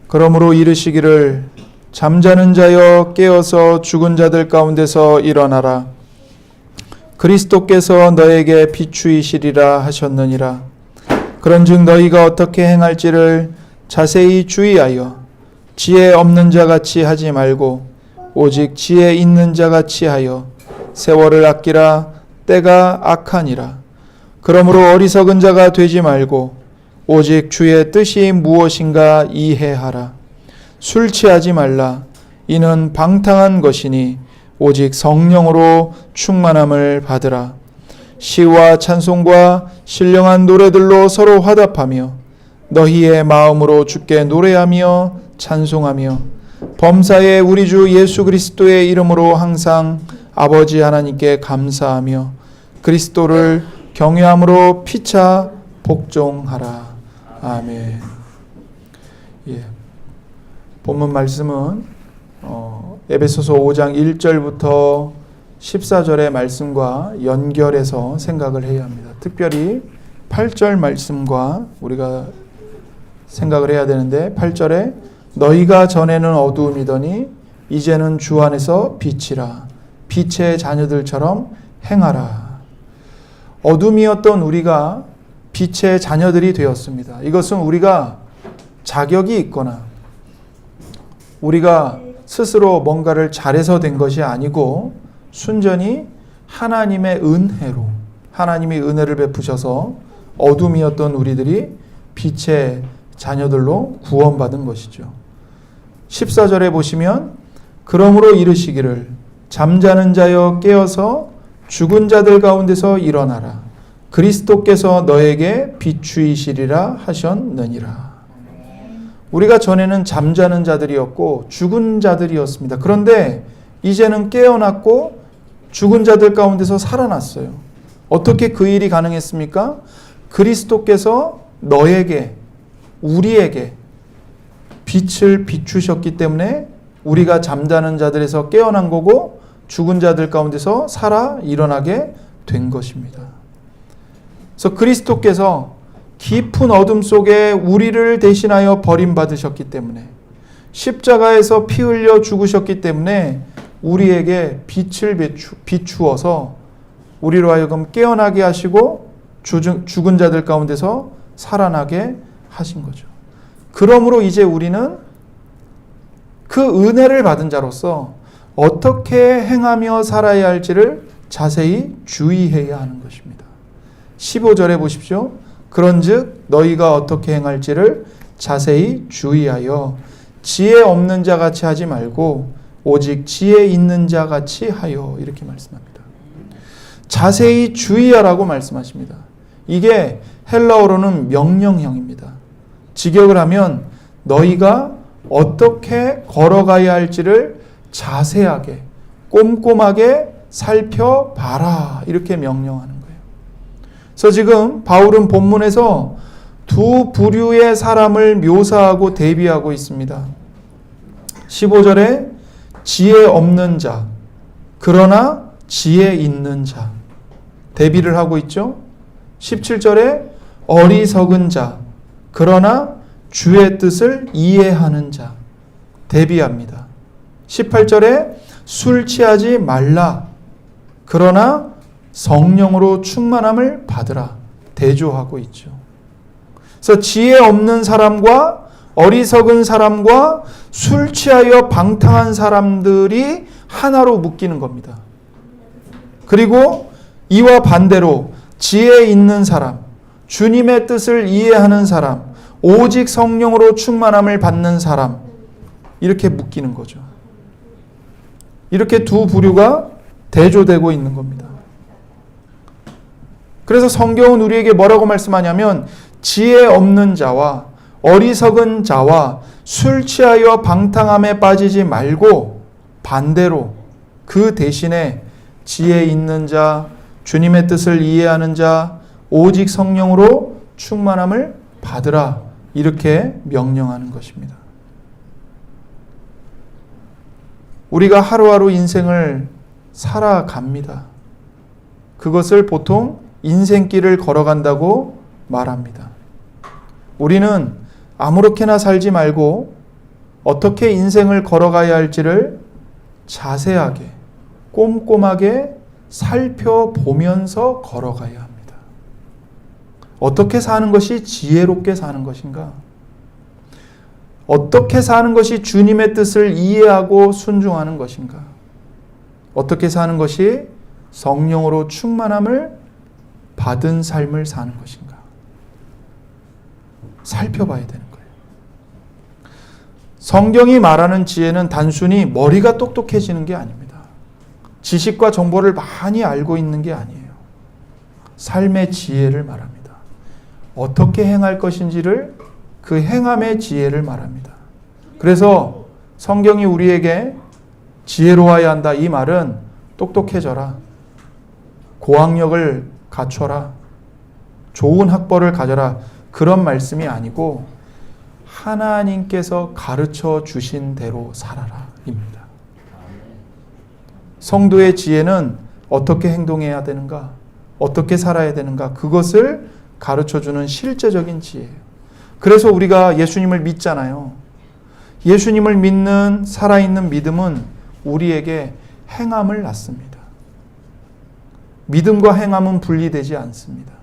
그러므로 이르시기를 잠자는 자여 깨어서 죽은 자들 가운데서 일어나라. 그리스도께서 너에게 비추이시리라 하셨느니라. 그런즉 너희가 어떻게 행할지를 자세히 주의하여 지혜 없는 자같이 하지 말고 오직 지혜 있는 자같이 하여 세월을 아끼라. 때가 악하니라. 그러므로 어리석은 자가 되지 말고 오직 주의 뜻이 무엇인가 이해하라. 술 취하지 말라. 이는 방탕한 것이니 오직 성령으로 충만함을 받으라. 시와 찬송과 신령한 노래들로 서로 화답하며 너희의 마음으로 주께 노래하며 찬송하며 범사의 우리 주 예수 그리스도의 이름으로 항상 아버지 하나님께 감사하며 그리스도를 경외함으로 피차 복종하라. 아멘. 예. 본문 말씀은 에베소서 5장 1절부터 14절의 말씀과 연결해서 생각을 해야 합니다. 특별히 8절 말씀과 우리가 생각을 해야 되는데 8절에 너희가 전에는 어두움이더니 이제는 주 안에서 빛이라. 빛의 자녀들처럼 행하라. 어둠이었던 우리가 빛의 자녀들이 되었습니다. 이것은 우리가 자격이 있거나 우리가 스스로 뭔가를 잘해서 된 것이 아니고 순전히 하나님의 은혜로 하나님이 은혜를 베푸셔서 어둠이었던 우리들이 빛의 자녀들로 구원받은 것이죠. 14절에 보시면 그러므로 이르시기를 잠자는 자여 깨어서 죽은 자들 가운데서 일어나라. 그리스도께서 너에게 비추이시리라 하셨느니라. 우리가 전에는 잠자는 자들이었고 죽은 자들이었습니다. 그런데 이제는 깨어났고 죽은 자들 가운데서 살아났어요. 어떻게 그 일이 가능했습니까? 그리스도께서 너에게, 우리에게 빛을 비추셨기 때문에 우리가 잠자는 자들에서 깨어난 거고 죽은 자들 가운데서 살아 일어나게 된 것입니다. 그래서 그리스도께서 깊은 어둠 속에 우리를 대신하여 버림받으셨기 때문에 십자가에서 피 흘려 죽으셨기 때문에 우리에게 빛을 비추어서 우리로 하여금 깨어나게 하시고 죽은 자들 가운데서 살아나게 하신 거죠. 그러므로 이제 우리는 그 은혜를 받은 자로서 어떻게 행하며 살아야 할지를 자세히 주의해야 하는 것입니다. 15절에 보십시오. 그런즉 너희가 어떻게 행할지를 자세히 주의하여 지혜 없는 자같이 하지 말고 오직 지혜 있는 자같이 하여 이렇게 말씀합니다. 자세히 주의하라고 말씀하십니다. 이게 헬라어로는 명령형입니다. 직역을 하면 너희가 어떻게 걸어가야 할지를 자세하게 꼼꼼하게 살펴봐라 이렇게 명령하는 거예요. 그래서 지금 바울은 본문에서 두 부류의 사람을 묘사하고 대비하고 있습니다. 15절에 지혜 없는 자, 그러나 지혜 있는 자 대비를 하고 있죠. 17절에 어리석은 자, 그러나 주의 뜻을 이해하는 자 대비합니다. 18절에 술 취하지 말라, 그러나 성령으로 충만함을 받으라 대조하고 있죠. 그래서 지혜 없는 사람과 어리석은 사람과 술 취하여 방탕한 사람들이 하나로 묶이는 겁니다. 그리고 이와 반대로 지혜 있는 사람, 주님의 뜻을 이해하는 사람, 오직 성령으로 충만함을 받는 사람 이렇게 묶이는 거죠. 이렇게 두 부류가 대조되고 있는 겁니다. 그래서 성경은 우리에게 뭐라고 말씀하냐면 지혜 없는 자와 어리석은 자와 술 취하여 방탕함에 빠지지 말고 반대로 그 대신에 지혜 있는 자, 주님의 뜻을 이해하는 자, 오직 성령으로 충만함을 받으라 이렇게 명령하는 것입니다. 우리가 하루하루 인생을 살아갑니다. 그것을 보통 인생길을 걸어간다고 말합니다. 우리는 아무렇게나 살지 말고 어떻게 인생을 걸어가야 할지를 자세하게, 꼼꼼하게 살펴보면서 걸어가야 합니다. 어떻게 사는 것이 지혜롭게 사는 것인가? 어떻게 사는 것이 주님의 뜻을 이해하고 순종하는 것인가? 어떻게 사는 것이 성령으로 충만함을 받은 삶을 사는 것인가? 살펴봐야 되는 거예요. 성경이 말하는 지혜는 단순히 머리가 똑똑해지는 게 아닙니다. 지식과 정보를 많이 알고 있는 게 아니에요. 삶의 지혜를 말합니다. 어떻게 행할 것인지를 그 행함의 지혜를 말합니다. 그래서 성경이 우리에게 지혜로워야 한다 이 말은 똑똑해져라, 고학력을 갖춰라, 좋은 학벌을 가져라 그런 말씀이 아니고 하나님께서 가르쳐 주신 대로 살아라 입니다. 성도의 지혜는 어떻게 행동해야 되는가, 어떻게 살아야 되는가 그것을 가르쳐 주는 실제적인 지혜예요. 그래서 우리가 예수님을 믿잖아요. 예수님을 믿는 살아있는 믿음은 우리에게 행함을 낳습니다. 믿음과 행함은 분리되지 않습니다.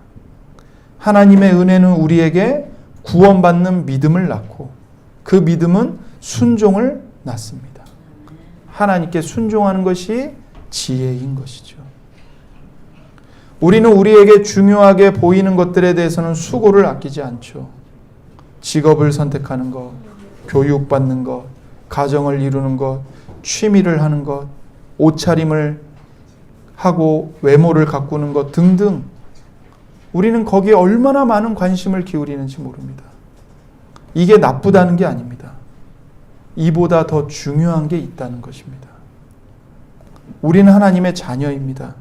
하나님의 은혜는 우리에게 구원받는 믿음을 낳고 그 믿음은 순종을 낳습니다. 하나님께 순종하는 것이 지혜인 것이죠. 우리는 우리에게 중요하게 보이는 것들에 대해서는 수고를 아끼지 않죠. 직업을 선택하는 것, 교육받는 것, 가정을 이루는 것, 취미를 하는 것, 옷차림을 하고 외모를 가꾸는 것 등등 우리는 거기에 얼마나 많은 관심을 기울이는지 모릅니다. 이게 나쁘다는 게 아닙니다. 이보다 더 중요한 게 있다는 것입니다. 우리는 하나님의 자녀입니다.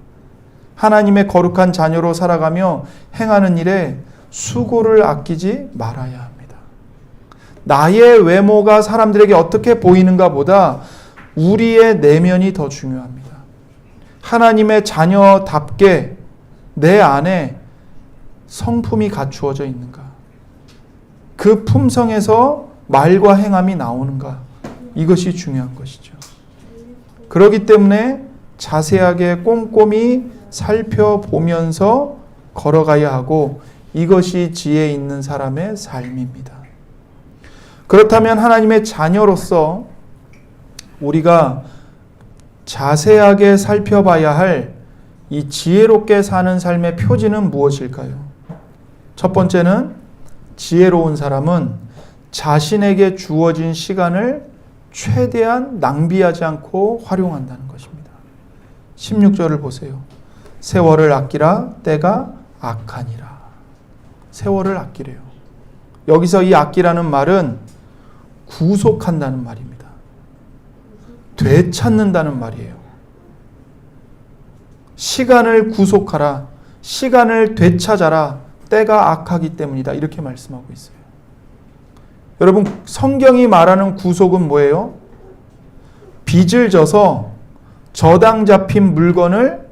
하나님의 거룩한 자녀로 살아가며 행하는 일에 수고를 아끼지 말아야 합니다. 나의 외모가 사람들에게 어떻게 보이는가 보다 우리의 내면이 더 중요합니다. 하나님의 자녀답게 내 안에 성품이 갖추어져 있는가? 그 품성에서 말과 행함이 나오는가? 이것이 중요한 것이죠. 그렇기 때문에 자세하게 꼼꼼히 살펴보면서 걸어가야 하고 이것이 지혜 있는 사람의 삶입니다. 그렇다면 하나님의 자녀로서 우리가 자세하게 살펴봐야 할 이 지혜롭게 사는 삶의 표지는 무엇일까요? 첫 번째는 지혜로운 사람은 자신에게 주어진 시간을 최대한 낭비하지 않고 활용한다는 것입니다. 16절을 보세요. 세월을 아끼라 때가 악하니라. 세월을 아끼래요. 여기서 이 아끼라는 말은 구속한다는 말입니다. 되찾는다는 말이에요. 시간을 구속하라. 시간을 되찾아라. 때가 악하기 때문이다. 이렇게 말씀하고 있어요. 여러분, 성경이 말하는 구속은 뭐예요? 빚을 져서 저당 잡힌 물건을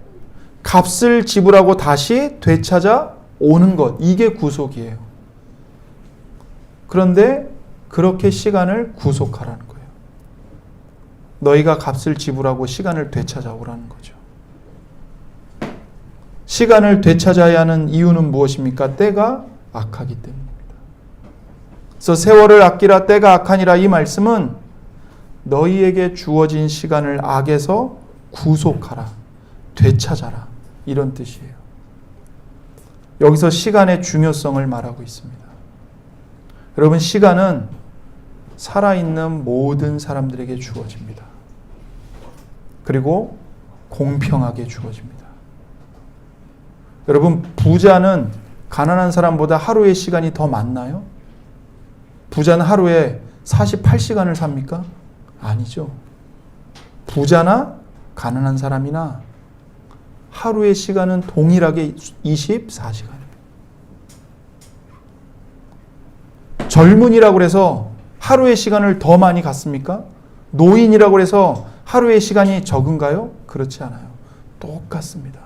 값을 지불하고 다시 되찾아 오는 것. 이게 구속이에요. 그런데 그렇게 시간을 구속하라는 거예요. 너희가 값을 지불하고 시간을 되찾아 오라는 거죠. 시간을 되찾아야 하는 이유는 무엇입니까? 때가 악하기 때문입니다. 그래서 세월을 아끼라 때가 악하니라 이 말씀은 너희에게 주어진 시간을 악에서 구속하라, 되찾아라 이런 뜻이에요. 여기서 시간의 중요성을 말하고 있습니다. 여러분, 시간은 살아있는 모든 사람들에게 주어집니다. 그리고 공평하게 주어집니다. 여러분, 부자는 가난한 사람보다 하루의 시간이 더 많나요? 부자는 하루에 48시간을 삽니까? 아니죠. 부자나 가난한 사람이나 하루의 시간은 동일하게 24시간입니다. 젊은이라고 해서 하루의 시간을 더 많이 갖습니까? 노인이라고 해서 하루의 시간이 적은가요? 그렇지 않아요. 똑같습니다.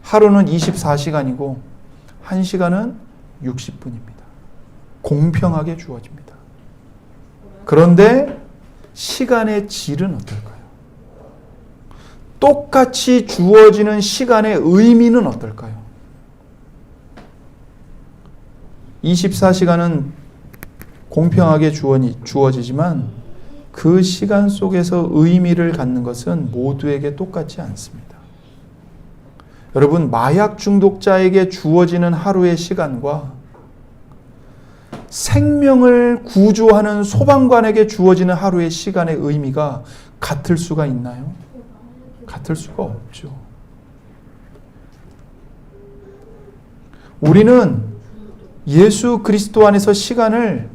하루는 24시간이고 1시간은 60분입니다. 공평하게 주어집니다. 그런데 시간의 질은 어떨까요? 똑같이 주어지는 시간의 의미는 어떨까요? 24시간은 공평하게 주어지지만 그 시간 속에서 의미를 갖는 것은 모두에게 똑같지 않습니다. 여러분, 마약 중독자에게 주어지는 하루의 시간과 생명을 구조하는 소방관에게 주어지는 하루의 시간의 의미가 같을 수가 있나요? 같을 수가 없죠. 우리는 예수 그리스도 안에서 시간을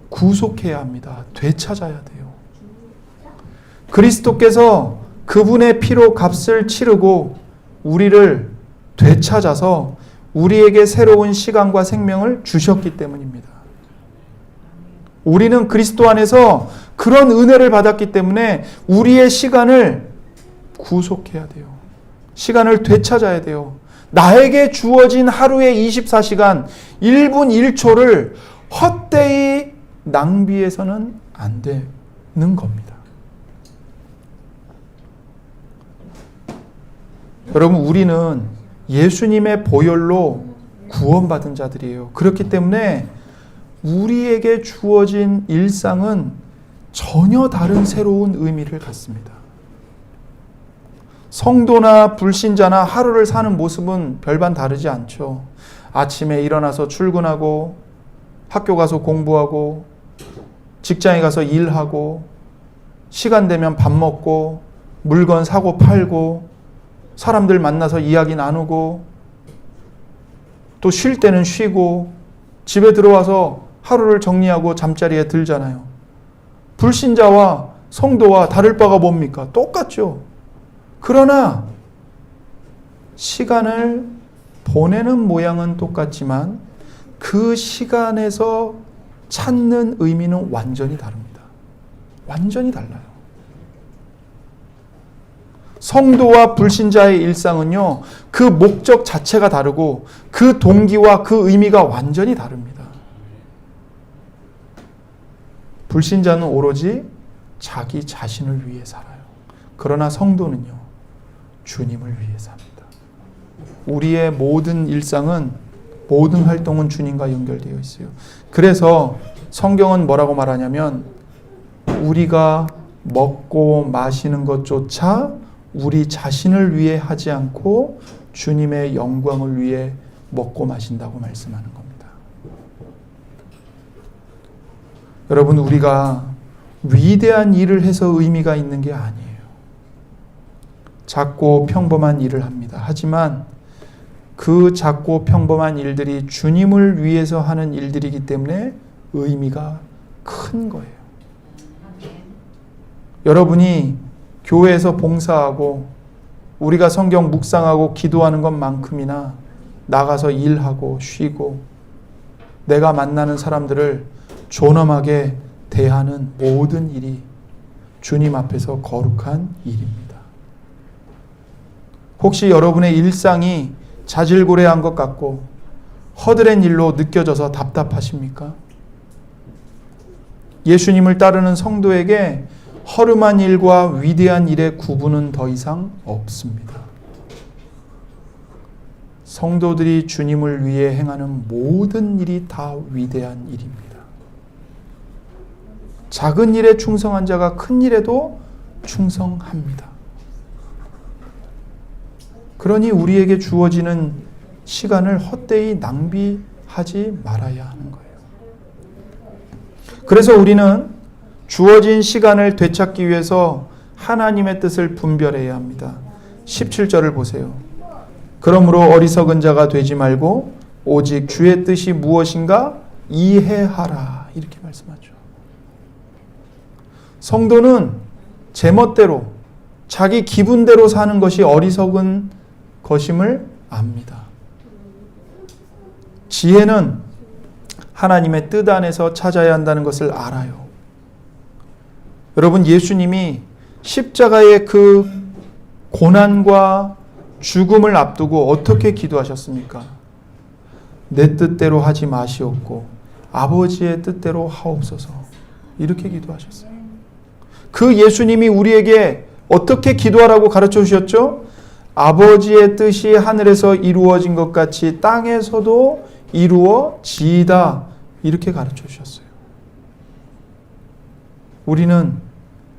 구속해야 합니다. 되찾아야 돼요. 그리스도께서 그분의 피로 값을 치르고 우리를 되찾아서 우리에게 새로운 시간과 생명을 주셨기 때문입니다. 우리는 그리스도 안에서 그런 은혜를 받았기 때문에 우리의 시간을 구속해야 돼요. 시간을 되찾아야 돼요. 나에게 주어진 하루의 24시간 1분 1초를 헛되이 낭비해서는 안 되는 겁니다. 여러분, 우리는 예수님의 보혈로 구원받은 자들이에요. 그렇기 때문에 우리에게 주어진 일상은 전혀 다른 새로운 의미를 갖습니다. 성도나 불신자나 하루를 사는 모습은 별반 다르지 않죠. 아침에 일어나서 출근하고, 학교 가서 공부하고, 직장에 가서 일하고, 시간 되면 밥 먹고, 물건 사고 팔고, 사람들 만나서 이야기 나누고, 또 쉴 때는 쉬고, 집에 들어와서 하루를 정리하고 잠자리에 들잖아요. 불신자와 성도와 다를 바가 뭡니까? 똑같죠. 그러나 시간을 보내는 모양은 똑같지만 그 시간에서 찾는 의미는 완전히 다릅니다. 완전히 달라요. 성도와 불신자의 일상은요, 그 목적 자체가 다르고 그 동기와 그 의미가 완전히 다릅니다. 불신자는 오로지 자기 자신을 위해 살아요. 그러나 성도는요, 주님을 위해 삽니다. 우리의 모든 일상은, 모든 활동은 주님과 연결되어 있어요. 그래서 성경은 뭐라고 말하냐면, 우리가 먹고 마시는 것조차 우리 자신을 위해 하지 않고 주님의 영광을 위해 먹고 마신다고 말씀하는 겁니다. 여러분, 우리가 위대한 일을 해서 의미가 있는 게 아니에요. 작고 평범한 일을 합니다. 하지만 그 작고 평범한 일들이 주님을 위해서 하는 일들이기 때문에 의미가 큰 거예요. 여러분이 교회에서 봉사하고 우리가 성경 묵상하고 기도하는 것만큼이나 나가서 일하고 쉬고 내가 만나는 사람들을 존엄하게 대하는 모든 일이 주님 앞에서 거룩한 일입니다. 혹시 여러분의 일상이 자질구레한 것 같고 허드렛 일로 느껴져서 답답하십니까? 예수님을 따르는 성도에게 허름한 일과 위대한 일의 구분은 더 이상 없습니다. 성도들이 주님을 위해 행하는 모든 일이 다 위대한 일입니다. 작은 일에 충성한 자가 큰 일에도 충성합니다. 그러니 우리에게 주어지는 시간을 헛되이 낭비하지 말아야 하는 거예요. 그래서 우리는 주어진 시간을 되찾기 위해서 하나님의 뜻을 분별해야 합니다. 17절을 보세요. 그러므로 어리석은 자가 되지 말고 오직 주의 뜻이 무엇인가 이해하라. 이렇게 말씀하죠. 성도는 제멋대로 자기 기분대로 사는 것이 어리석은 것임을 압니다. 지혜는 하나님의 뜻 안에서 찾아야 한다는 것을 알아요. 여러분, 예수님이 십자가의 그 고난과 죽음을 앞두고 어떻게 기도하셨습니까? 내 뜻대로 하지 마시옵고 아버지의 뜻대로 하옵소서. 이렇게 기도하셨어요. 그 예수님이 우리에게 어떻게 기도하라고 가르쳐 주셨죠? 아버지의 뜻이 하늘에서 이루어진 것 같이 땅에서도 이루어지이다. 이렇게 가르쳐 주셨어요. 우리는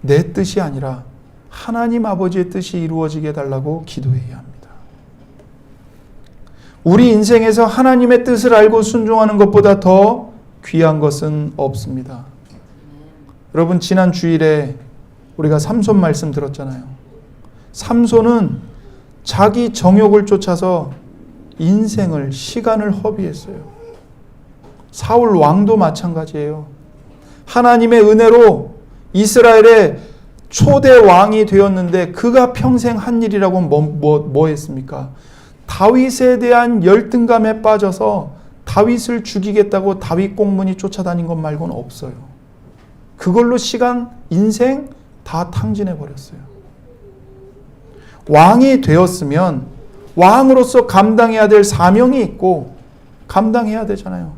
내 뜻이 아니라 하나님 아버지의 뜻이 이루어지게 해달라고 기도해야 합니다. 우리 인생에서 하나님의 뜻을 알고 순종하는 것보다 더 귀한 것은 없습니다. 여러분, 지난 주일에 우리가 삼손 말씀 들었잖아요. 삼손은 자기 정욕을 쫓아서 인생을, 시간을 허비했어요. 사울 왕도 마찬가지예요. 하나님의 은혜로 이스라엘의 초대 왕이 되었는데 그가 평생 한 일이라고 뭐 했습니까? 다윗에 대한 열등감에 빠져서 다윗을 죽이겠다고 다윗 공문이 쫓아다닌 것 말고는 없어요. 그걸로 시간, 인생 다 탕진해 버렸어요. 왕이 되었으면 왕으로서 감당해야 될 사명이 있고 감당해야 되잖아요.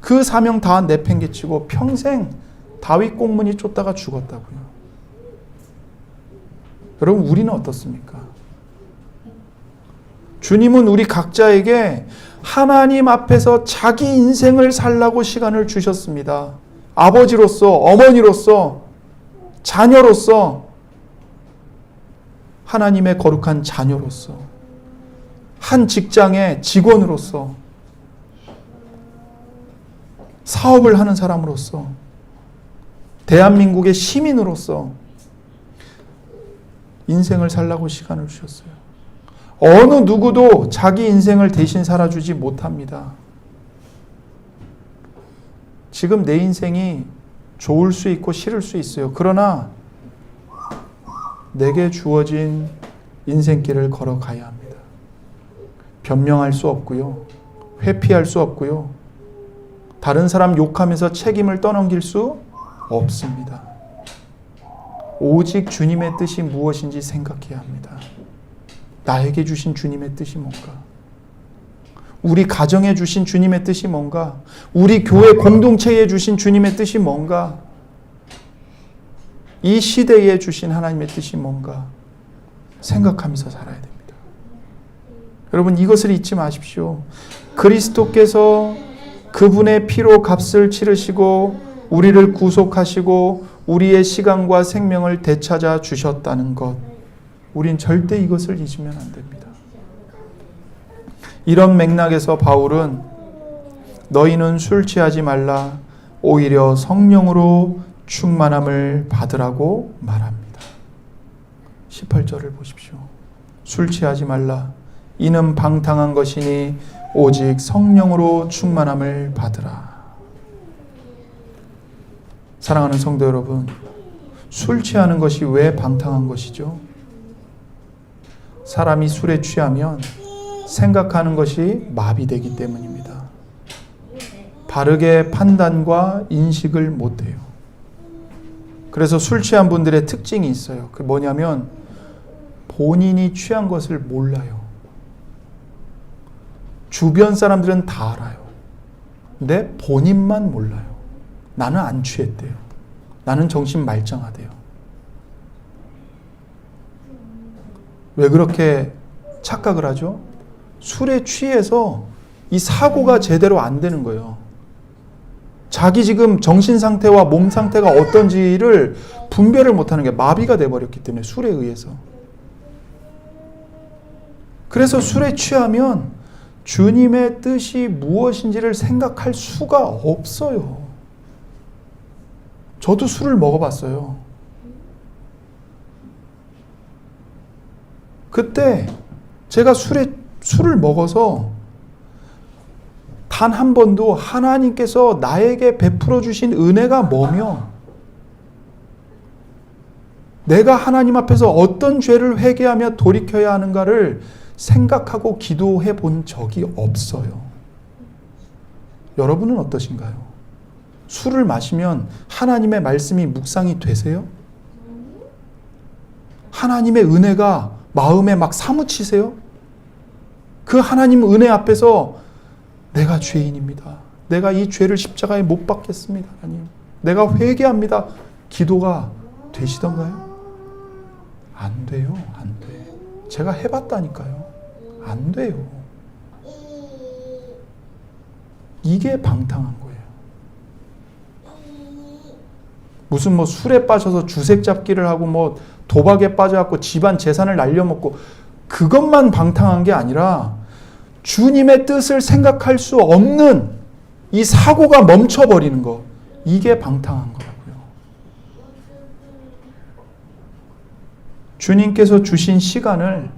그 사명 다 내팽개치고 평생 다윗 공문이 쫓다가 죽었다고요. 여러분, 우리는 어떻습니까? 주님은 우리 각자에게 하나님 앞에서 자기 인생을 살라고 시간을 주셨습니다. 아버지로서, 어머니로서, 자녀로서, 하나님의 거룩한 자녀로서, 한 직장의 직원으로서, 사업을 하는 사람으로서, 대한민국의 시민으로서 인생을 살라고 시간을 주셨어요. 어느 누구도 자기 인생을 대신 살아주지 못합니다. 지금 내 인생이 좋을 수 있고 싫을 수 있어요. 그러나 내게 주어진 인생길을 걸어가야 합니다. 변명할 수 없고요. 회피할 수 없고요. 다른 사람 욕하면서 책임을 떠넘길 수 없습니다. 오직 주님의 뜻이 무엇인지 생각해야 합니다. 나에게 주신 주님의 뜻이 뭔가? 우리 가정에 주신 주님의 뜻이 뭔가? 우리 교회 공동체에 주신 주님의 뜻이 뭔가? 이 시대에 주신 하나님의 뜻이 뭔가? 생각하면서 살아야 됩니다. 여러분, 이것을 잊지 마십시오. 그리스도께서 그분의 피로 값을 치르시고 우리를 구속하시고 우리의 시간과 생명을 되찾아 주셨다는 것, 우린 절대 이것을 잊으면 안 됩니다. 이런 맥락에서 바울은 너희는 술 취하지 말라, 오히려 성령으로 충만함을 받으라고 말합니다. 18절을 보십시오. 술 취하지 말라, 이는 방탕한 것이니 오직 성령으로 충만함을 받으라. 사랑하는 성도 여러분, 술 취하는 것이 왜 방탕한 것이죠? 사람이 술에 취하면 생각하는 것이 마비되기 때문입니다. 바르게 판단과 인식을 못해요. 그래서 술 취한 분들의 특징이 있어요. 그게 뭐냐면 본인이 취한 것을 몰라요. 주변 사람들은 다 알아요. 근데 본인만 몰라요. 나는 안 취했대요. 나는 정신 말짱하대요. 왜 그렇게 착각을 하죠? 술에 취해서 이 사고가 제대로 안 되는 거예요. 자기 지금 정신 상태와 몸 상태가 어떤지를 분별을 못하는 게 마비가 돼버렸기 때문에, 술에 의해서. 그래서 술에 취하면 주님의 뜻이 무엇인지를 생각할 수가 없어요. 저도 술을 먹어봤어요. 그때 제가 술을 먹어서 단 한 번도 하나님께서 나에게 베풀어 주신 은혜가 뭐며 내가 하나님 앞에서 어떤 죄를 회개하며 돌이켜야 하는가를 생각하고 기도해 본 적이 없어요. 여러분은 어떠신가요? 술을 마시면 하나님의 말씀이 묵상이 되세요? 하나님의 은혜가 마음에 막 사무치세요? 그 하나님 은혜 앞에서 내가 죄인입니다. 내가 이 죄를 십자가에 못 박겠습니다. 하나님. 내가 회개합니다. 기도가 되시던가요? 안 돼요. 안 돼. 제가 해봤다니까요. 안 돼요. 이게 방탕한 거예요. 무슨 뭐 술에 빠져서 주색 잡기를 하고 뭐 도박에 빠져갖고 집안 재산을 날려먹고 그것만 방탕한 게 아니라 주님의 뜻을 생각할 수 없는 이 사고가 멈춰버리는 거, 이게 방탕한 거라고요. 주님께서 주신 시간을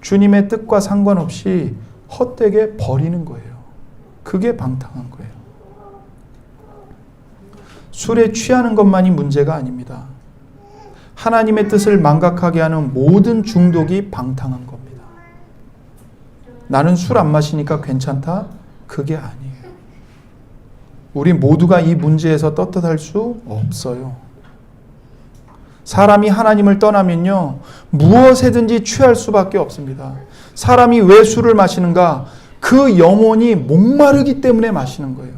주님의 뜻과 상관없이 헛되게 버리는 거예요. 그게 방탕한 거예요. 술에 취하는 것만이 문제가 아닙니다. 하나님의 뜻을 망각하게 하는 모든 중독이 방탕한 겁니다. 나는 술 안 마시니까 괜찮다? 그게 아니에요. 우리 모두가 이 문제에서 떳떳할 수 없어요. 사람이 하나님을 떠나면요, 무엇에든지 취할 수밖에 없습니다. 사람이 왜 술을 마시는가? 그 영혼이 목마르기 때문에 마시는 거예요.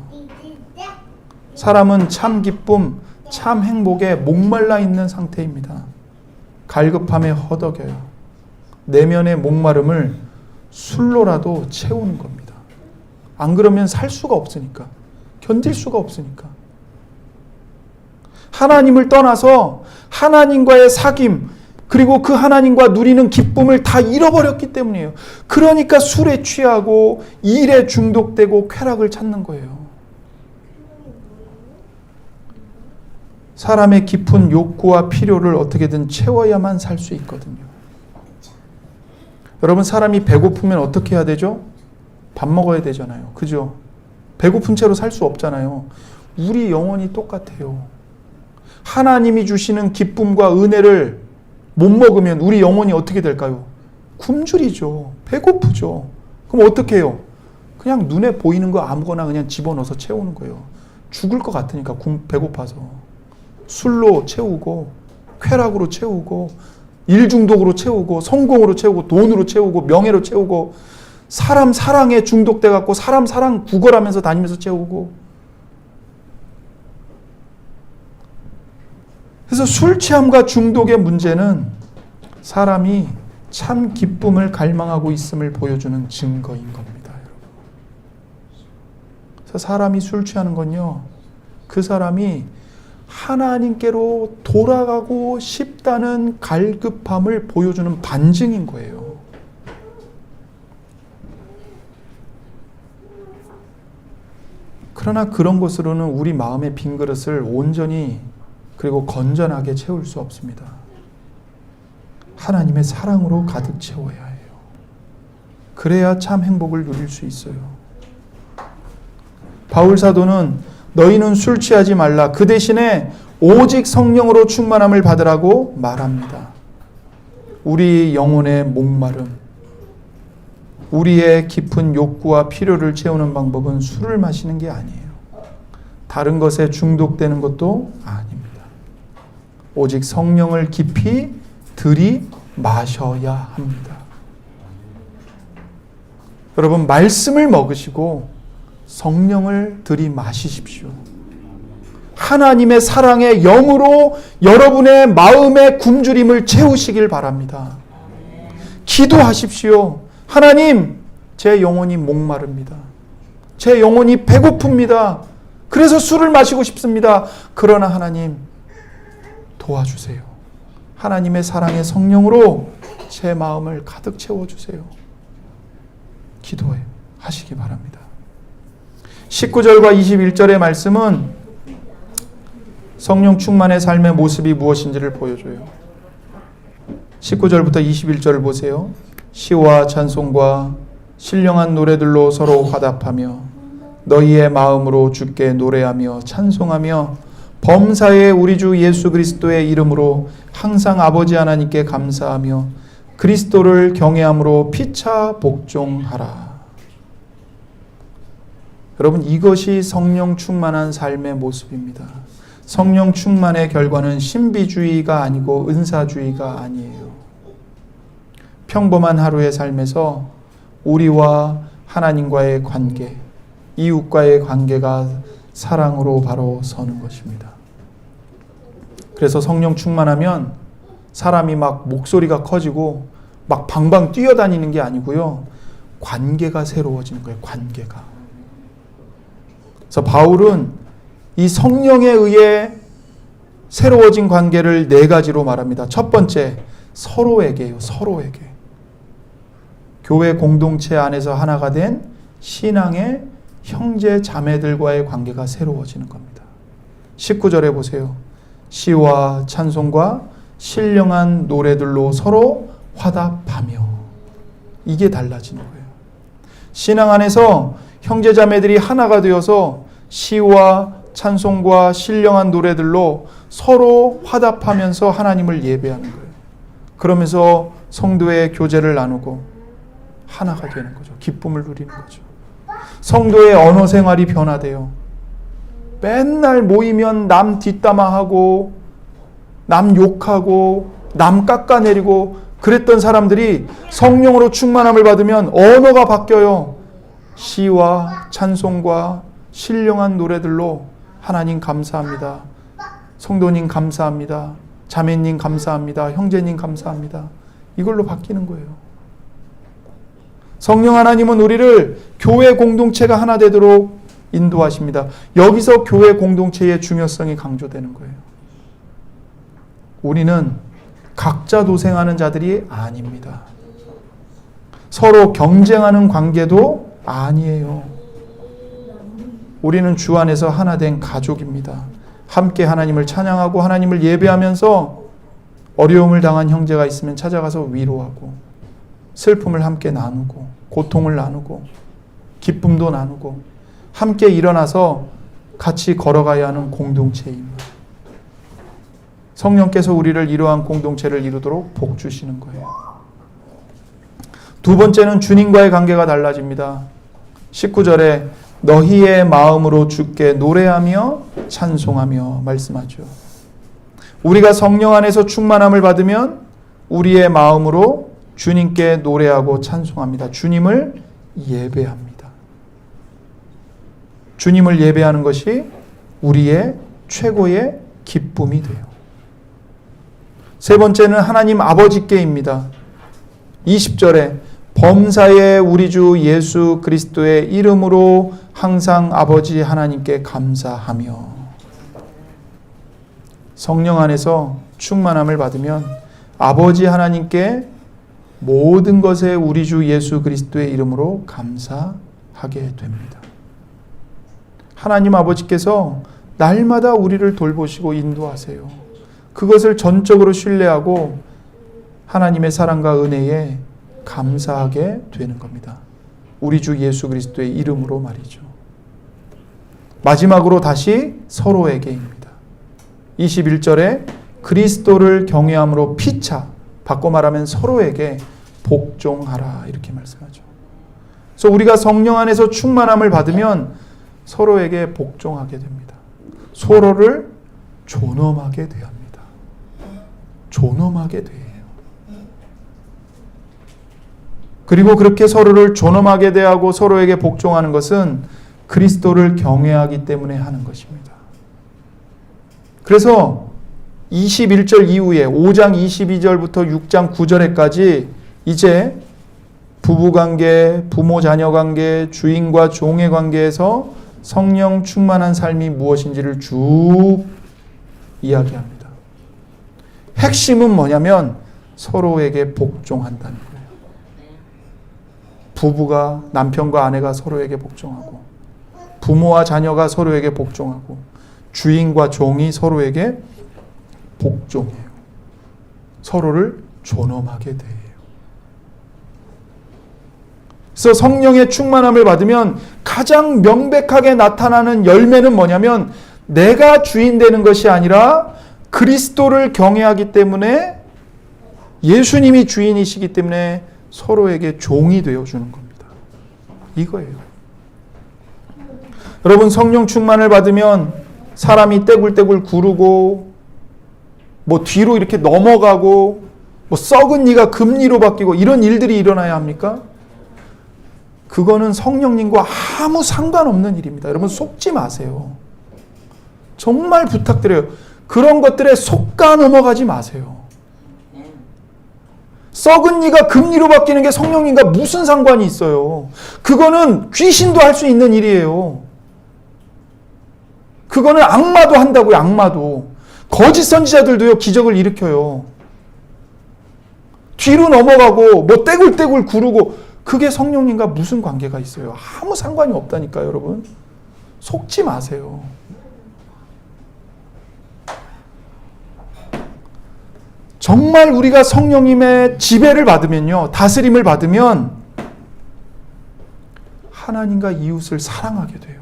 사람은 참 기쁨, 참 행복에 목말라 있는 상태입니다. 갈급함에 허덕여요. 내면의 목마름을 술로라도 채우는 겁니다. 안 그러면 살 수가 없으니까, 견딜 수가 없으니까. 하나님을 떠나서 하나님과의 사귐, 그리고 그 하나님과 누리는 기쁨을 다 잃어버렸기 때문이에요. 그러니까 술에 취하고 일에 중독되고 쾌락을 찾는 거예요. 사람의 깊은 욕구와 필요를 어떻게든 채워야만 살 수 있거든요. 여러분, 사람이 배고프면 어떻게 해야 되죠? 밥 먹어야 되잖아요. 그죠? 배고픈 채로 살 수 없잖아요. 우리 영혼이 똑같아요. 하나님이 주시는 기쁨과 은혜를 못 먹으면 우리 영혼이 어떻게 될까요? 굶주리죠. 배고프죠. 그럼 어떻게 해요? 그냥 눈에 보이는 거 아무거나 그냥 집어넣어서 채우는 거예요. 죽을 것 같으니까 배고파서. 술로 채우고, 쾌락으로 채우고, 일중독으로 채우고, 성공으로 채우고, 돈으로 채우고, 명예로 채우고, 사람 사랑에 중독돼 갖고 사람 사랑 구걸하면서 다니면서 채우고. 그래서 술 취함과 중독의 문제는 사람이 참 기쁨을 갈망하고 있음을 보여주는 증거인 겁니다, 여러분. 그래서 사람이 술 취하는 건요, 그 사람이 하나님께로 돌아가고 싶다는 갈급함을 보여주는 반증인 거예요. 그러나 그런 것으로는 우리 마음의 빈 그릇을 온전히 그리고 건전하게 채울 수 없습니다. 하나님의 사랑으로 가득 채워야 해요. 그래야 참 행복을 누릴 수 있어요. 바울 사도는 너희는 술 취하지 말라. 그 대신에 오직 성령으로 충만함을 받으라고 말합니다. 우리 영혼의 목마름, 우리의 깊은 욕구와 필요를 채우는 방법은 술을 마시는 게 아니에요. 다른 것에 중독되는 것도 아닙니다. 오직 성령을 깊이 들이마셔야 합니다. 여러분, 말씀을 먹으시고 성령을 들이마시십시오. 하나님의 사랑의 영으로 여러분의 마음의 굶주림을 채우시길 바랍니다. 기도하십시오. 하나님, 제 영혼이 목마릅니다. 제 영혼이 배고픕니다. 그래서 술을 마시고 싶습니다. 그러나 하나님, 도와주세요. 하나님의 사랑의 성령으로 제 마음을 가득 채워주세요. 기도해 하시기 바랍니다. 19절과 21절의 말씀은 성령 충만의 삶의 모습이 무엇인지를 보여줘요. 19절부터 21절을 보세요. 시와 찬송과 신령한 노래들로 서로 화답하며 너희의 마음으로 주께 노래하며 찬송하며 범사의 우리 주 예수 그리스도의 이름으로 항상 아버지 하나님께 감사하며 그리스도를 경외함으로 피차 복종하라. 여러분, 이것이 성령 충만한 삶의 모습입니다. 성령 충만의 결과는 신비주의가 아니고 은사주의가 아니에요. 평범한 하루의 삶에서 우리와 하나님과의 관계, 이웃과의 관계가 사랑으로 바로 서는 것입니다. 그래서 성령 충만하면 사람이 막 목소리가 커지고 막 방방 뛰어다니는 게 아니고요. 관계가 새로워지는 거예요. 관계가. 그래서 바울은 이 성령에 의해 새로워진 관계를 네 가지로 말합니다. 첫 번째, 서로에게요. 서로에게. 교회 공동체 안에서 하나가 된 신앙의 형제 자매들과의 관계가 새로워지는 겁니다. 19절에 보세요. 시와 찬송과 신령한 노래들로 서로 화답하며. 이게 달라지는 거예요. 신앙 안에서 형제 자매들이 하나가 되어서 시와 찬송과 신령한 노래들로 서로 화답하면서 하나님을 예배하는 거예요. 그러면서 성도의 교제를 나누고 하나가 되는 거죠. 기쁨을 누리는 거죠. 성도의 언어 생활이 변화돼요. 맨날 모이면 남 뒷담화하고 남 욕하고 남 깎아내리고 그랬던 사람들이 성령으로 충만함을 받으면 언어가 바뀌어요. 시와 찬송과 신령한 노래들로 하나님 감사합니다. 성도님 감사합니다. 자매님 감사합니다. 형제님 감사합니다. 이걸로 바뀌는 거예요. 성령 하나님은 우리를 교회 공동체가 하나 되도록 인도하십니다. 여기서 교회 공동체의 중요성이 강조되는 거예요. 우리는 각자 도생하는 자들이 아닙니다. 서로 경쟁하는 관계도 아니에요. 우리는 주 안에서 하나 된 가족입니다. 함께 하나님을 찬양하고 하나님을 예배하면서 어려움을 당한 형제가 있으면 찾아가서 위로하고 슬픔을 함께 나누고 고통을 나누고 기쁨도 나누고 함께 일어나서 같이 걸어가야 하는 공동체입니다. 성령께서 우리를 이러한 공동체를 이루도록 복 주시는 거예요. 두 번째는 주님과의 관계가 달라집니다. 19절에 너희의 마음으로 주께 노래하며 찬송하며 말씀하죠. 우리가 성령 안에서 충만함을 받으면 우리의 마음으로 주님께 노래하고 찬송합니다. 주님을 예배합니다. 주님을 예배하는 것이 우리의 최고의 기쁨이 돼요. 세 번째는 하나님 아버지께입니다. 20절에 범사의 우리 주 예수 그리스도의 이름으로 항상 아버지 하나님께 감사하며. 성령 안에서 충만함을 받으면 아버지 하나님께 모든 것에 우리 주 예수 그리스도의 이름으로 감사하게 됩니다. 하나님 아버지께서 날마다 우리를 돌보시고 인도하세요. 그것을 전적으로 신뢰하고 하나님의 사랑과 은혜에 감사하게 되는 겁니다. 우리 주 예수 그리스도의 이름으로 말이죠. 마지막으로 다시 서로에게입니다. 21절에 그리스도를 경외함으로 피차, 바꿔 말하면 서로에게 복종하라 이렇게 말씀하죠. 그래서 우리가 성령 안에서 충만함을 받으면 서로에게 복종하게 됩니다. 서로를 존엄하게 대합니다. 존엄하게 돼요. 그리고 그렇게 서로를 존엄하게 대하고 서로에게 복종하는 것은 그리스도를 경외하기 때문에 하는 것입니다. 그래서 21절 이후에 5장 22절부터 6장 9절에까지 이제 부부관계, 부모-자녀관계, 주인과 종의 관계에서 성령 충만한 삶이 무엇인지를 쭉 이야기합니다. 핵심은 뭐냐면 서로에게 복종한다는 거예요. 부부가, 남편과 아내가 서로에게 복종하고 부모와 자녀가 서로에게 복종하고 주인과 종이 서로에게 복종해요. 서로를 존엄하게 대해요. 그래서 성령의 충만함을 받으면 가장 명백하게 나타나는 열매는 뭐냐면 내가 주인 되는 것이 아니라 그리스도를 경외하기 때문에 예수님이 주인이시기 때문에 서로에게 종이 되어주는 겁니다. 이거예요. 여러분 성령 충만을 받으면 사람이 떼굴떼굴 구르고 뭐 뒤로 이렇게 넘어가고 뭐 썩은 이가 금리로 바뀌고 이런 일들이 일어나야 합니까? 그거는 성령님과 아무 상관없는 일입니다. 여러분 속지 마세요. 정말 부탁드려요. 그런 것들에 속가 넘어가지 마세요. 썩은 이가 금리로 바뀌는 게 성령님과 무슨 상관이 있어요? 그거는 귀신도 할 수 있는 일이에요. 그거는 악마도 한다고요. 악마도. 거짓 선지자들도요. 기적을 일으켜요. 뒤로 넘어가고 뭐 떼굴떼굴 구르고 그게 성령님과 무슨 관계가 있어요? 아무 상관이 없다니까요. 여러분. 속지 마세요. 정말 우리가 성령님의 지배를 받으면요. 다스림을 받으면 하나님과 이웃을 사랑하게 돼요.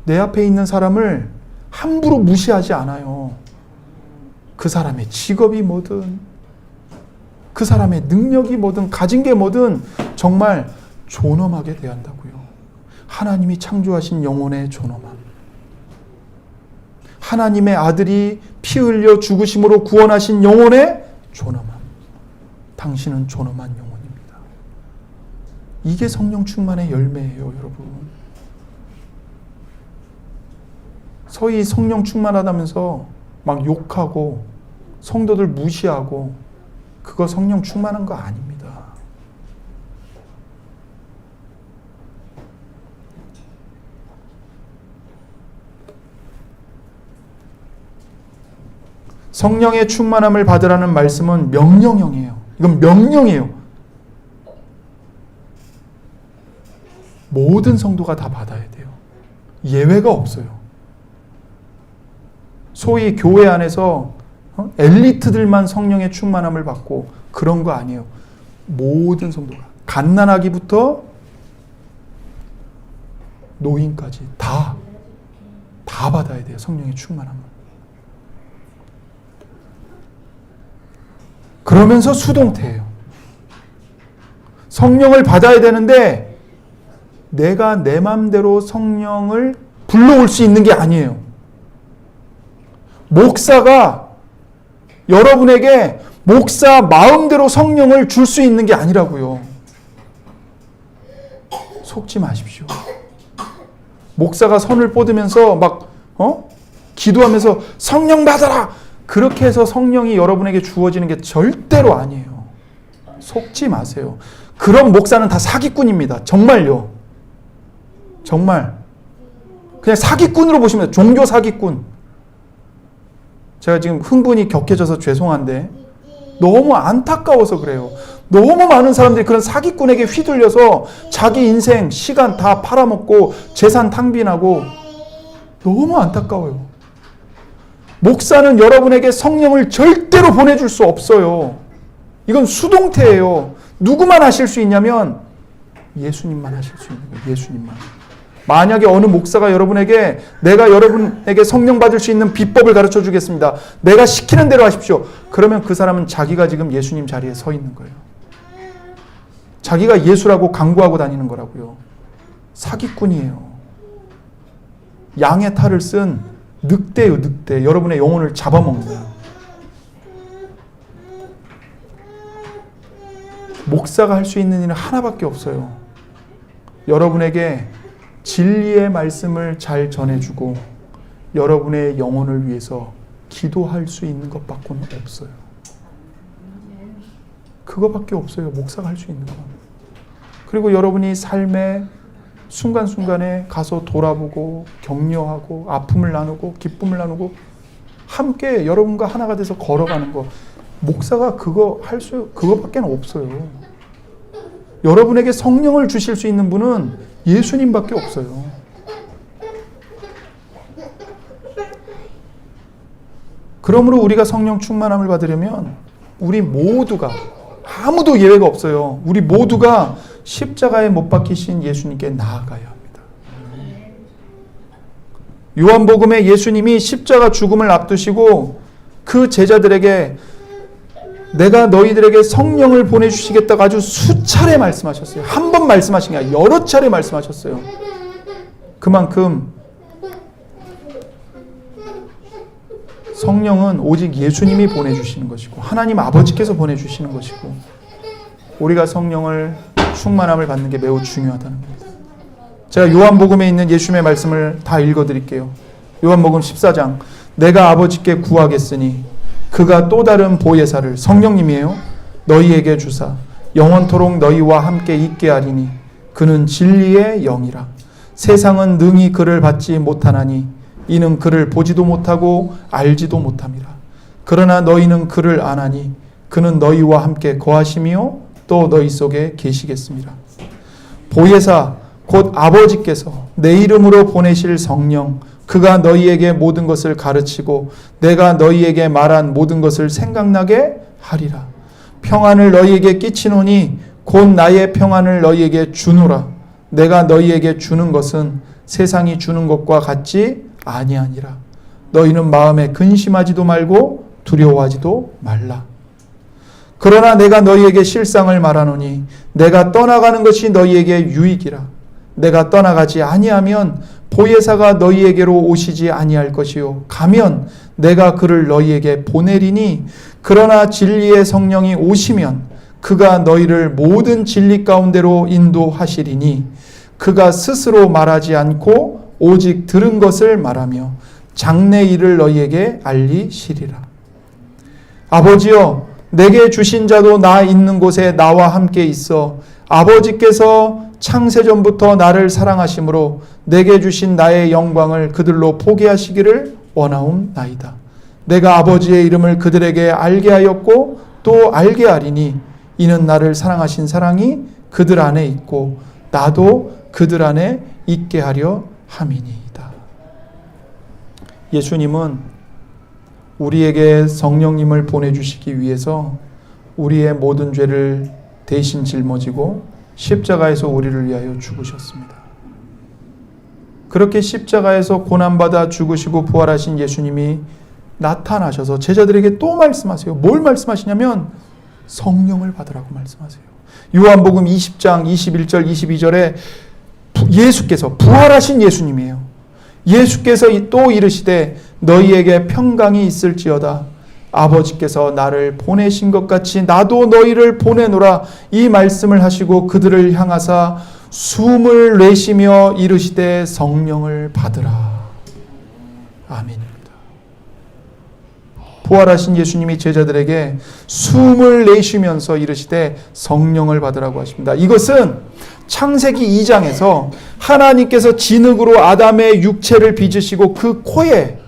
내 앞에 있는 사람을 함부로 무시하지 않아요. 그 사람의 직업이 뭐든 그 사람의 능력이 뭐든 가진 게 뭐든 정말 존엄하게 대한다고요. 하나님이 창조하신 영혼의 존엄함. 하나님의 아들이 피 흘려 죽으심으로 구원하신 영혼의 존엄함. 당신은 존엄한 영혼입니다. 이게 성령 충만의 열매예요, 여러분. 서희 성령 충만하다면서 막 욕하고 성도들 무시하고 그거 성령 충만한 거 아닙니다. 성령의 충만함을 받으라는 말씀은 명령형이에요. 이건 명령이에요. 모든 성도가 다 받아야 돼요. 예외가 없어요. 소위 교회 안에서 엘리트들만 성령의 충만함을 받고 그런 거 아니에요. 모든 성도가 갓난아기부터 노인까지 다 받아야 돼요. 성령의 충만함을. 그러면서 수동태예요. 성령을 받아야 되는데 내가 내 마음대로 성령을 불러올 수 있는 게 아니에요. 목사가 여러분에게 목사 마음대로 성령을 줄 수 있는 게 아니라고요. 속지 마십시오. 목사가 선을 뻗으면서 막 기도하면서 성령 받아라! 그렇게 해서 성령이 여러분에게 주어지는 게 절대로 아니에요. 속지 마세요. 그런 목사는 다 사기꾼입니다. 정말요. 정말. 그냥 사기꾼으로 보시면 돼요. 종교 사기꾼. 제가 지금 흥분이 격해져서 죄송한데 너무 안타까워서 그래요. 너무 많은 사람들이 그런 사기꾼에게 휘둘려서 자기 인생, 시간 다 팔아먹고 재산 탕빈하고 너무 안타까워요. 목사는 여러분에게 성령을 절대로 보내줄 수 없어요. 이건 수동태예요. 누구만 하실 수 있냐면 예수님만 하실 수 있는 거예요. 예수님만. 만약에 어느 목사가 여러분에게 내가 여러분에게 성령 받을 수 있는 비법을 가르쳐 주겠습니다. 내가 시키는 대로 하십시오. 그러면 그 사람은 자기가 지금 예수님 자리에 서 있는 거예요. 자기가 예수라고 강구하고 다니는 거라고요. 사기꾼이에요. 양의 탈을 쓴 늑대요, 늑대. 여러분의 영혼을 잡아먹는. 목사가 할 수 있는 일은 하나밖에 없어요. 여러분에게 진리의 말씀을 잘 전해주고 여러분의 영혼을 위해서 기도할 수 있는 것밖에는 없어요. 그거밖에 없어요. 목사가 할 수 있는 건. 그리고 여러분이 삶의 순간순간에 가서 돌아보고 격려하고 아픔을 나누고 기쁨을 나누고 함께 여러분과 하나가 돼서 걸어가는 거. 목사가 그거밖에 없어요. 여러분에게 성령을 주실 수 있는 분은 예수님밖에 없어요. 그러므로 우리가 성령 충만함을 받으려면 우리 모두가 아무도 예외가 없어요. 우리 모두가 십자가에 못 박히신 예수님께 나아가야 합니다. 요한복음에 예수님이 십자가 죽음을 앞두시고 그 제자들에게 내가 너희들에게 성령을 보내주시겠다고 아주 수차례 말씀하셨어요. 한 번 말씀하신 게 아니라 여러 차례 말씀하셨어요. 그만큼 성령은 오직 예수님이 보내주시는 것이고 하나님 아버지께서 보내주시는 것이고 우리가 성령을 충만함을 받는 게 매우 중요하다는 겁니다. 제가 요한복음에 있는 예수님의 말씀을 다 읽어드릴게요. 요한복음 14장 내가 아버지께 구하겠으니 그가 또 다른 보혜사를 성령님이에요. 너희에게 주사 영원토록 너희와 함께 있게 하리니 그는 진리의 영이라. 세상은 능히 그를 받지 못하나니 이는 그를 보지도 못하고 알지도 못함이라. 그러나 너희는 그를 아나니 그는 너희와 함께 거하시며 또 너희 속에 계시겠습니다. 보혜사 곧 아버지께서 내 이름으로 보내실 성령 그가 너희에게 모든 것을 가르치고 내가 너희에게 말한 모든 것을 생각나게 하리라. 평안을 너희에게 끼치노니 곧 나의 평안을 너희에게 주노라. 내가 너희에게 주는 것은 세상이 주는 것과 같지 아니하니라. 너희는 마음에 근심하지도 말고 두려워하지도 말라. 그러나 내가 너희에게 실상을 말하노니 내가 떠나가는 것이 너희에게 유익이라. 내가 떠나가지 아니하면 보혜사가 너희에게로 오시지 아니할 것이요 가면 내가 그를 너희에게 보내리니 그러나 진리의 성령이 오시면 그가 너희를 모든 진리 가운데로 인도하시리니 그가 스스로 말하지 않고 오직 들은 것을 말하며 장래 일을 너희에게 알리시리라. 아버지여 내게 주신 자도 나 있는 곳에 나와 함께 있어 아버지께서 창세전부터 나를 사랑하심으로 내게 주신 나의 영광을 그들로 보게 하시기를 원하옵나이다. 내가 아버지의 이름을 그들에게 알게 하였고 또 알게 하리니 이는 나를 사랑하신 사랑이 그들 안에 있고 나도 그들 안에 있게 하려 함이니이다. 예수님은 우리에게 성령님을 보내주시기 위해서 우리의 모든 죄를 대신 짊어지고 십자가에서 우리를 위하여 죽으셨습니다. 그렇게 십자가에서 고난받아 죽으시고 부활하신 예수님이 나타나셔서 제자들에게 또 말씀하세요. 뭘 말씀하시냐면 성령을 받으라고 말씀하세요. 요한복음 20장 21절 22절에 예수께서 부활하신 예수님이에요. 예수께서 또 이르시되 너희에게 평강이 있을지어다. 아버지께서 나를 보내신 것 같이 나도 너희를 보내노라. 이 말씀을 하시고 그들을 향하사 숨을 내쉬며 이르시되 성령을 받으라. 아멘입니다. 부활하신 예수님이 제자들에게 숨을 내쉬면서 이르시되 성령을 받으라고 하십니다. 이것은 창세기 2장에서 하나님께서 진흙으로 아담의 육체를 빚으시고 그 코에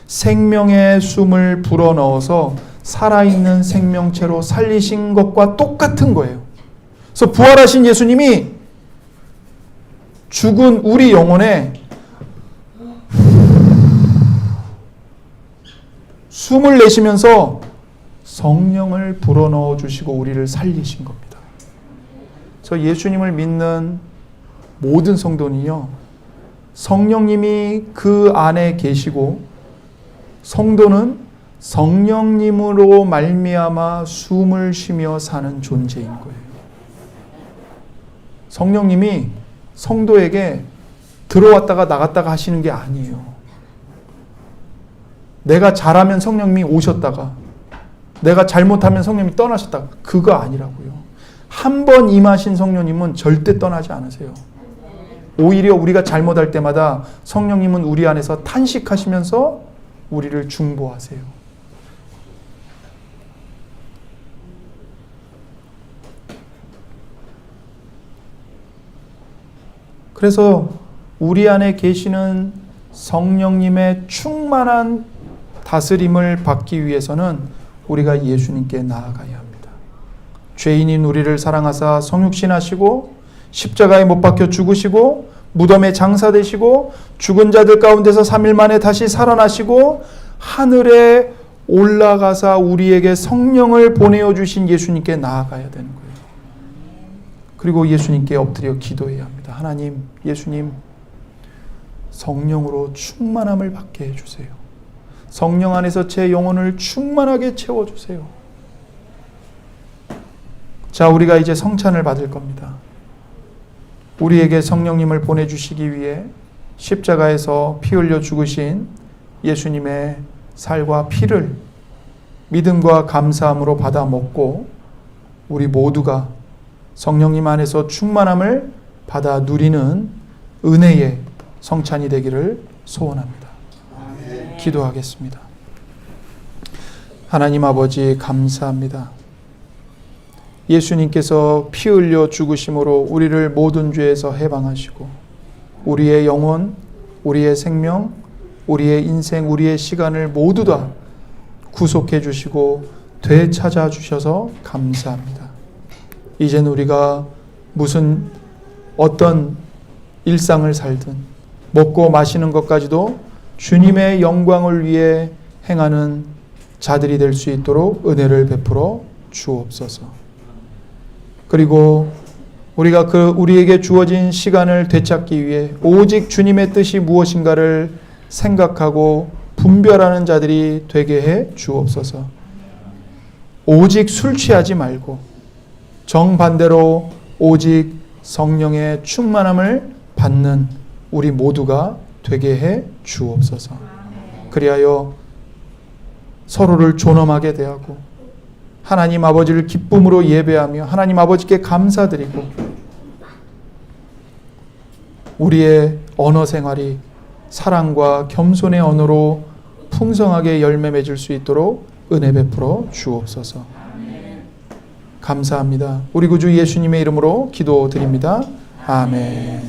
생명의 숨을 불어넣어서 살아있는 생명체로 살리신 것과 똑같은 거예요. 그래서 부활하신 예수님이 죽은 우리 영혼에 숨을 내쉬면서 성령을 불어넣어 주시고 우리를 살리신 겁니다. 그래서 예수님을 믿는 모든 성도는요, 성령님이 그 안에 계시고 성도는 성령님으로 말미암아 숨을 쉬며 사는 존재인 거예요. 성령님이 성도에게 들어왔다가 나갔다가 하시는 게 아니에요. 내가 잘하면 성령님이 오셨다가 내가 잘못하면 성령님이 떠나셨다가 그거 아니라고요. 한 번 임하신 성령님은 절대 떠나지 않으세요. 오히려 우리가 잘못할 때마다 성령님은 우리 안에서 탄식하시면서 우리를 중보하세요. 그래서 우리 안에 계시는 성령님의 충만한 다스림을 받기 위해서는 우리가 예수님께 나아가야 합니다. 죄인인 우리를 사랑하사 성육신하시고 십자가에 못 박혀 죽으시고 무덤에 장사되시고 죽은 자들 가운데서 3일 만에 다시 살아나시고 하늘에 올라가사 우리에게 성령을 보내어 주신 예수님께 나아가야 되는 거예요. 그리고 예수님께 엎드려 기도해야 합니다. 하나님, 예수님, 성령으로 충만함을 받게 해주세요. 성령 안에서 제 영혼을 충만하게 채워주세요. 자, 우리가 이제 성찬을 받을 겁니다. 우리에게 성령님을 보내주시기 위해 십자가에서 피 흘려 죽으신 예수님의 살과 피를 믿음과 감사함으로 받아 먹고 우리 모두가 성령님 안에서 충만함을 받아 누리는 은혜의 성찬이 되기를 소원합니다. 기도하겠습니다. 하나님 아버지 감사합니다. 예수님께서 피 흘려 죽으심으로 우리를 모든 죄에서 해방하시고 우리의 영혼, 우리의 생명, 우리의 인생, 우리의 시간을 모두 다 구속해 주시고 되찾아 주셔서 감사합니다. 이젠 우리가 어떤 일상을 살든 먹고 마시는 것까지도 주님의 영광을 위해 행하는 자들이 될 수 있도록 은혜를 베풀어 주옵소서. 그리고 우리가 우리에게 주어진 시간을 되찾기 위해 오직 주님의 뜻이 무엇인가를 생각하고 분별하는 자들이 되게 해 주옵소서. 오직 술 취하지 말고 정반대로 오직 성령의 충만함을 받는 우리 모두가 되게 해 주옵소서. 그리하여 서로를 존엄하게 대하고 하나님 아버지를 기쁨으로 예배하며 하나님 아버지께 감사드리고 우리의 언어 생활이 사랑과 겸손의 언어로 풍성하게 열매 맺을 수 있도록 은혜 베풀어 주옵소서. 감사합니다. 우리 구주 예수님의 이름으로 기도드립니다. 아멘.